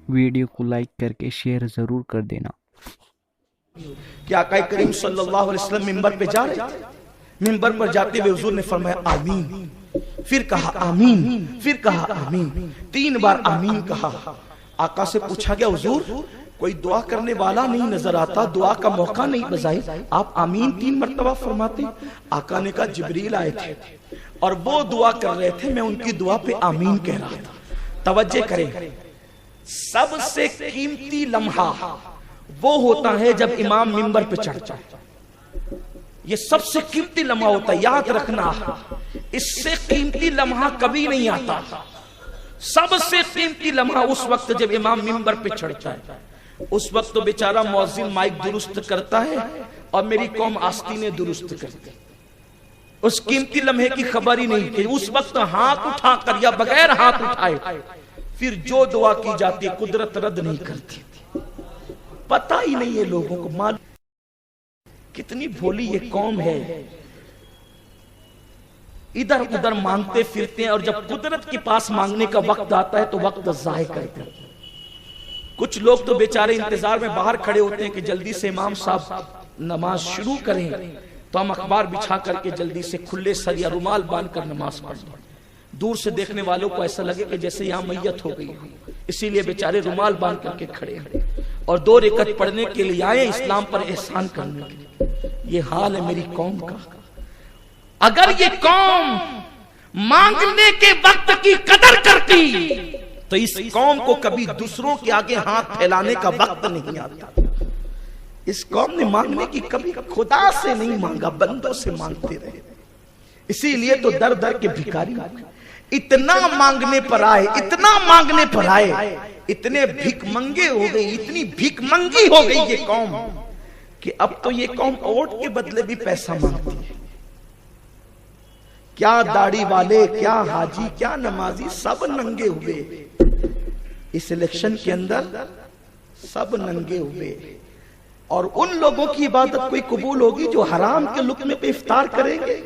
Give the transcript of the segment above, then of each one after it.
Video کو like کر کے شیئر ضرور کر دینا۔ کہ آقا کریم صلی اللہ علیہ وسلم منبر پہ جا رہے تھے، منبر پر جاتے ہوئے حضور نے فرمایا آمین، پھر کہا آمین، پھر کہا آمین، 3 بار آمین کہا۔ آقا سے پوچھا گیا حضور کوئی دعا کرنے والا نہیں نظر آتا، دعا کا موقع نہیں بظاہر، آپ آمین 3 مرتبہ فرماتے؟ آقا نے کہا جبریل آئے تھے اور وہ دعا کر رہے تھے، میں ان کی دعا پہ آمین کہہ رہا تھا۔ توجہ کریں، سب سے قیمتی لمحہ وہ ہوتا ہے جب امام منبر پہ چڑھتا ہے، یہ سب سے قیمتی لمحہ ہوتا ہے، یاد رکھنا، اس سے قیمتی لمحہ کبھی نہیں آتا۔ سب سے قیمتی لمحہ اس وقت جب امام منبر پہ چڑھتا ہے، اس وقت تو بیچارہ مؤذن مائک درست کرتا ہے اور میری قوم آستینیں درست کرتی ہے، اس قیمتی لمحے کی خبر ہی نہیں کہ اس وقت ہاتھ اٹھا کر یا بغیر ہاتھ اٹھائے پھر جو دعا کی جاتی ہے قدرت رد نہیں کرتی، پتہ ہی نہیں ہے لوگوں کو، معلوم کتنی بھولی یہ قوم ہے، ادھر ادھر مانگتے پھرتے ہیں اور جب قدرت کے پاس مانگنے کا وقت آتا ہے تو وقت ضائع کرتے ہیں۔ کچھ لوگ تو بیچارے انتظار میں باہر کھڑے ہوتے ہیں کہ جلدی سے امام صاحب نماز شروع کریں تو ہم اخبار بچھا کر کے جلدی سے کھلے سر یا رومال باندھ کر نماز پڑھ لیں۔ دور سے دیکھنے والوں کو ایسا لگے کہ جیسے یہاں میت ہو گئی، اسی لیے بیچارے رومال باندھ کر کے کھڑے ہیں اور 2 رکعت پڑھنے کے لیے آئے اسلام پر احسان کرنے کے لیے۔ یہ حال ہے میری قوم کا۔ اگر یہ قوم مانگنے کے وقت کی قدر کرتی تو اس قوم کو کبھی دوسروں کے آگے ہاتھ پھیلانے کا وقت نہیں آتا۔ اس قوم نے مانگنے کی کبھی خدا سے نہیں مانگا، بندوں سے مانگتے رہے، اسی لیے تو در در کے بھکاری اتنا مانگنے پر آئے، اتنا مانگنے پر آئے، اتنے بھیک منگے ہو گئی، اتنی بھیک منگی ہو گئی یہ قوم کہ اب تو یہ قوم ووٹ کے بدلے بھی پیسہ مانگتی ہے۔ کیا داڑھی والے، کیا حاجی، کیا نمازی، سب ننگے ہوئے اس الیکشن کے اندر، سب ننگے ہوئے۔ اور ان لوگوں کی عبادت کوئی قبول ہوگی جو حرام کے لقمے پہ افطار کریں گے؟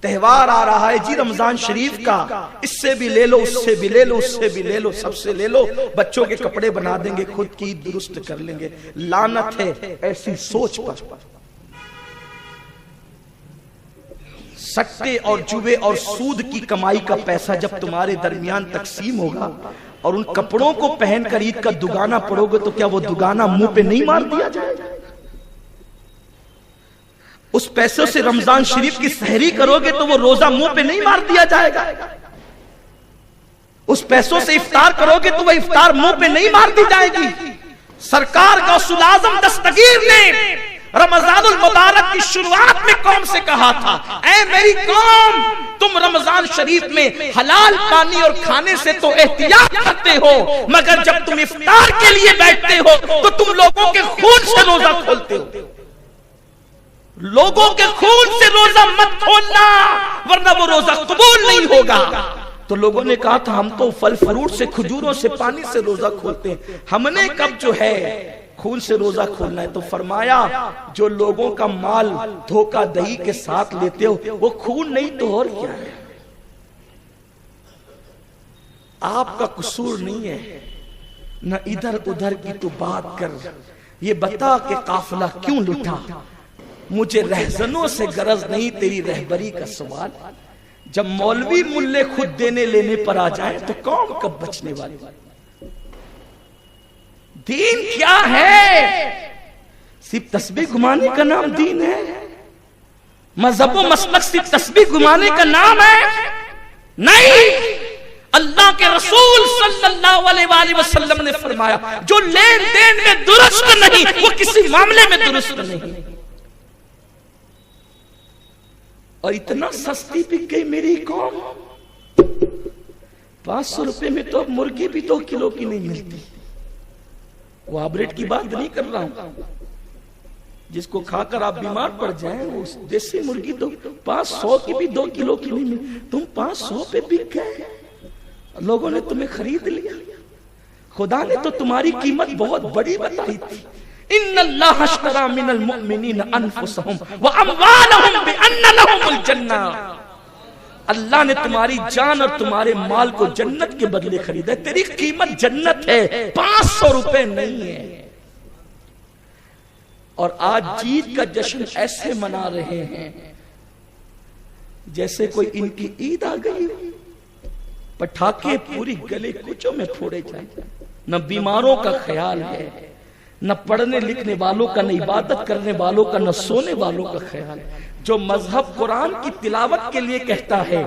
تہوار آ رہا ہے جی رمضان شریف کا، اس سے بھی لے لو، اس سے بھی لے لو، اس سے بھی لے لو، سب سے لے لو، بچوں کے کپڑے بنا دیں گے، خود کی درست کر لیں گے۔ لعنت ہے ایسی سوچ پر۔ سٹے اور جوے اور سود کی کمائی کا پیسہ جب تمہارے درمیان تقسیم ہوگا اور ان کپڑوں کو پہن کر عید کا دگانہ پڑھو گے تو کیا وہ دگانہ منہ پہ نہیں مار دیا جائے گا؟ اس پیسوں سے رمضان شریف کی سحری کرو گے تو وہ روزہ منہ پہ نہیں مار دیا جائے گا؟ اس پیسوں سے افطار کرو گے تو وہ افطار منہ پہ نہیں مار دی جائے گی؟ سرکار غوث الاعظم دستگیر نے رمضان المبارک کی شروعات میں قوم سے کہا تھا، اے میری قوم، تم رمضان شریف میں حلال پانی اور کھانے سے تو احتیاط کرتے ہو، مگر جب تم افطار کے لیے بیٹھتے ہو تو تم لوگوں کے خون سے روزہ کھولتے ہو۔ لوگوں کے خون سے روزہ مت کھولنا ورنہ وہ روزہ قبول نہیں ہوگا۔ تو لوگوں نے کہا تھا ہم تو پھل فروٹ سے، کھجوروں سے، پانی سے روزہ کھولتے ہیں، ہم نے کب جو ہے خون سے روزہ کھولنا ہے؟ تو فرمایا جو لوگوں کا مال دھوکہ دہی کے ساتھ لیتے ہو وہ خون نہیں تو اور کیا ہے؟ آپ کا قصور نہیں ہے، نہ ادھر ادھر کی تو بات کر، یہ بتا کہ قافلہ کیوں لٹا؟ مجھے رہزنوں سے غرض نہیں تیری رہبری کا سوال، جب مولوی ملے خود دینے لینے پر آ جائیں تو قوم کب بچنے والی؟ دین کیا ہے؟ صرف تسبیح گھمانے کا نام دین ہے؟ مذہب و مسلک صرف تسبیح گھمانے کا نام ہے؟ نہیں، اللہ کے رسول صلی اللہ علیہ وآلہ وسلم نے فرمایا جو لین دین میں درست نہیں وہ کسی معاملے میں درست نہیں۔ اور اتنا سستی بک گئی میری قوم، 500 روپے میں تو اب مرغی بھی 2 کلو کی نہیں ملتی۔ وہ آبریٹ کی بات نہیں کر رہا ہوں، جس کو کھا کر آپ بیمار پڑ جائیں، وہ دیسی مرغی تو 500 کی بھی 2 کلو کی نہیں ملتی، تم 500 پہ بک گئے، لوگوں نے تمہیں خرید لیا۔ خدا نے تو تمہاری قیمت بہت بڑی بتائی تھی، ان اللہ اشترى من المؤمنین انفسهم واموالهم بان لهم الجنہ۔ اللہ نے تمہاری جان اور تمہارے مال کو جنت کے بدلے خریدا ہے. تیری قیمت جنت ہے, 500 روپے نہیں ہے. اور آج جیت کا جشن ایسے منا رہے ہیں جیسے کوئی ان کی عید آ گئی. پٹاخے پوری گلے کوچوں میں پھوڑے جائیں. نہ بیماروں کا خیال ہے, نہ پڑھنے لکھنے والوں کا, نہ عبادت کرنے والوں کا, نہ سونے والوں کا خیال. جو مذہب قرآن کی تلاوت کے لیے کہتا ہے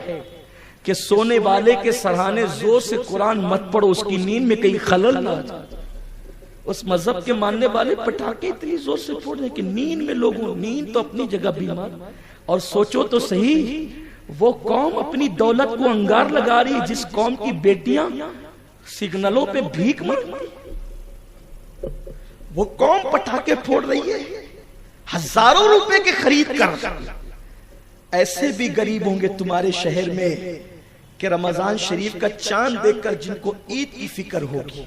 کہ سونے والے کے سرہانے زور سے قرآن مت پڑھو, اس کی نیند میں کہیں خلل نہ آ جائے, اس مذہب کے ماننے والے پٹاخے اتنی زور سے پھوڑ رہے کہ نیند میں لوگوں, نیند تو اپنی جگہ بیمار. اور سوچو تو صحیح, وہ قوم اپنی دولت کو انگار لگا رہی ہے جس قوم کی بیٹیاں سگنلوں پہ بھیک مانگتی. وہ قوم پٹاخے پھوڑ رہی ہے ہزاروں روپے کے خرید کر. ایسے بھی غریب ہوں گے تمہارے شہر میں کہ رمضان شریف کا چاند دیکھ کر جن کو عید کی فکر ہوگی,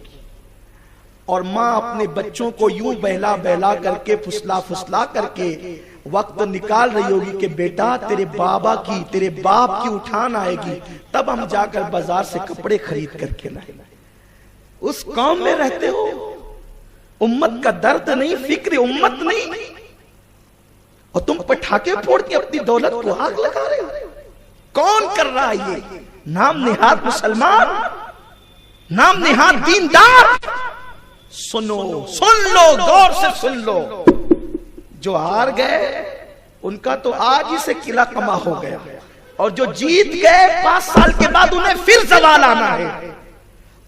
اور ماں اپنے بچوں کو یوں بہلا بہلا کر کے پھسلا پھسلا کر کے وقت نکال رہی ہوگی کہ بیٹا تیرے بابا کی, تیرے باپ کی اٹھان آئے گی, تب ہم جا کر بازار سے کپڑے خرید کر کے لائیں. اس قوم میں رہتے ہو, امت کا درد نہیں, فکر امت نہیں, اور تم پٹاخے پھوڑ کے اپنی دولت کو آگ لگا رہے ہو. کون کر رہا ہے یہ؟ نام نہاد مسلمان, نام نہاد دیندار. سنو, سن لو, غور سے سن لو. جو ہار گئے ان کا تو آج ہی سے قلعہ کما ہو گیا, اور جو جیت گئے 5 سال کے بعد انہیں پھر زوال آنا ہے.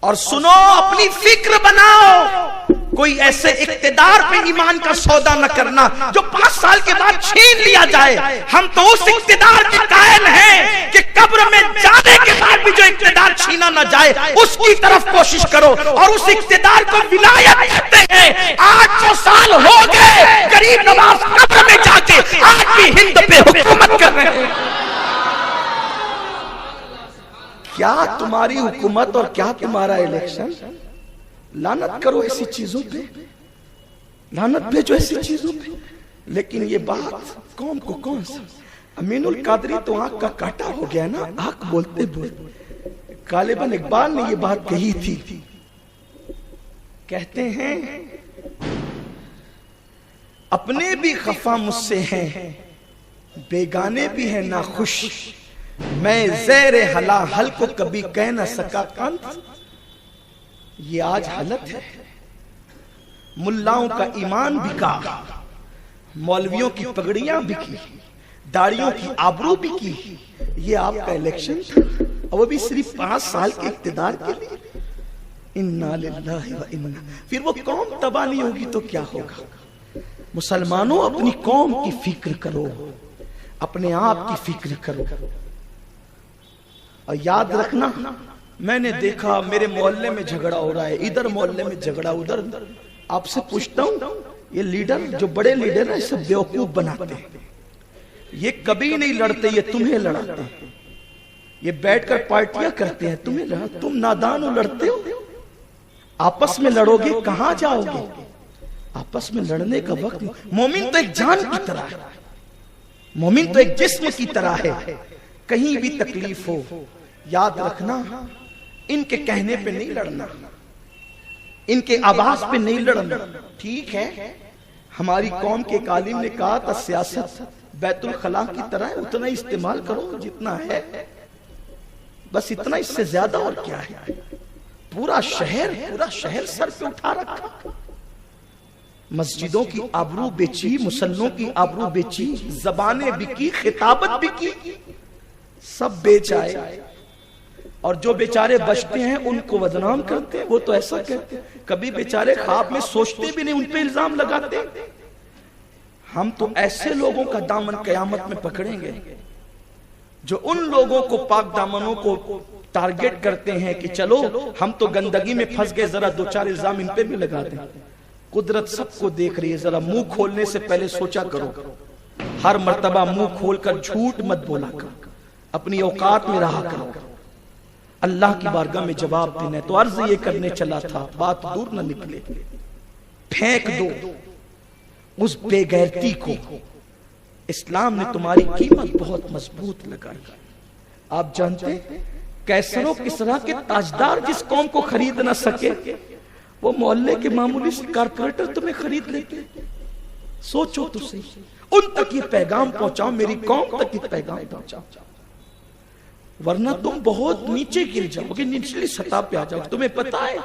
اور سنو, اپنی فکر بناؤ, کوئی ایسے اقتدار پہ ایمان کا سودا نہ کرنا جو 5 سال کے بعد چھین لیا جائے. ہم تو اس اقتدار کے قائل ہیں کہ قبر میں جانے کے بعد بھی جو اقتدار چھینا نہ جائے اس کی طرف کوشش کرو, اور اس اقتدار کو ولایت کہتے ہیں. 800 سال ہو گئے غریب نواز قبر میں جا کے آج بھی ہند پہ حکومت کر رہے ہیں. کیا تمہاری حکومت اور کیا تمہارا الیکشن. لعنت کرو ایسی چیزوں پہ, لعنت بھیجو ایسی چیزوں پہ. لیکن یہ بات قوم کو کون سا. امین القادری تو آنکھ کا کاٹا ہو گیا نا, آنکھ بولتے بولتے. غالباً اقبال نے یہ بات کہی تھی. کہتے ہیں اپنے بھی خفا مجھ سے ہیں, بیگانے بھی ہیں ناخوش, میں زیر حلا حل کو کبھی کہہ نہ سکا کانت. یہ آج حالت ہے. ملاؤں کا ایمان بکا, مولویوں کی پگڑیاں بکی, داڑیوں کی آبرو بکی. یہ آپ کا الیکشن تھا, اور وہ بھی صرف 5 سال کے اقتدار کے لیے. انا للہ و انا. پھر وہ قوم تباہ نہیں ہوگی تو کیا ہوگا. مسلمانوں اپنی قوم کی فکر کرو, اپنے آپ کی فکر کرو. اور یاد رکھنا, میں نے دیکھا میرے محلے میں جھگڑا ہو رہا ہے, ادھر محلے میں جھگڑا, ادھر. آپ سے پوچھتا ہوں, یہ لیڈر جو بڑے لیڈر ہیں سب بیوقوف بناتے ہیں. یہ کبھی نہیں لڑتے, یہ تمہیں لڑاتے ہیں. یہ بیٹھ کر پارٹیاں کرتے ہیں, تمہیں لڑاتے. تم نادان ہو, لڑتے ہو. آپس میں لڑو گے کہاں جاؤ گے. آپس میں لڑنے کا وقت. مومن تو ایک جان کی طرح ہے, مومن تو ایک جسم کی طرح ہے. کہیں بھی تکلیف ہو یاد رکھنا, ان کے کہنے پہ نہیں لڑنا, ان کے آواز پہ نہیں لڑنا. ٹھیک ہے, ہماری قوم کے ایک عالم نے کہا تھا سیاست بیت الخلاء کی طرح ہے, اتنا استعمال کرو جتنا ہے, بس اتنا, اس سے زیادہ اور کیا ہے. پورا شہر سر پہ اٹھا رکھا. مسجدوں کی آبرو بیچی, مسلمانوں کی آبرو بیچی, زبانیں بکی, خطابت بکی, سب بیچ آئے. اور جو بیچارے بچتے ہیں ان کو بدنام کرتے ہیں. وہ تو ایسا کہتے ہیں, کبھی بیچارے خواب میں سوچتے بھی نہیں, ان پہ الزام لگاتے. ہم تو ایسے لوگوں کا دامن قیامت میں پکڑیں گے جو ان لوگوں کو, پاک دامنوں کو ٹارگٹ کرتے ہیں کہ چلو ہم تو گندگی میں پھنس گئے, ذرا 2-4 الزام ان پہ بھی لگا دیں. قدرت سب کو دیکھ رہی ہے, ذرا منہ کھولنے سے پہلے سوچا کرو. ہر مرتبہ منہ کھول کر جھوٹ مت بولا کرو, اپنی اوقات میں رہا کرو. اللہ کی بارگاہ میں جواب دینا ہے. تو عرض یہ کرنے چلا تھا, بات دور نہ نکلے. پھینک دو اس بے غیرتی کو. اسلام نے تمہاری قیمت بہت مضبوط لگائی. آپ جانتے ہیں کیسر و کسرا کے تاجدار جس قوم کو خرید نہ سکے وہ محلے کے معمولی سے کارپوریٹر تمہیں خرید لیتے. سوچو تو صحیح. ان تک یہ پیغام پہنچاؤ, میری قوم تک یہ پیغام پہنچاؤ, ورنہ تم بہت نیچے گر جاؤ گے, نچلی سطح پہ آ جاؤ گے. تمہیں پتا ہے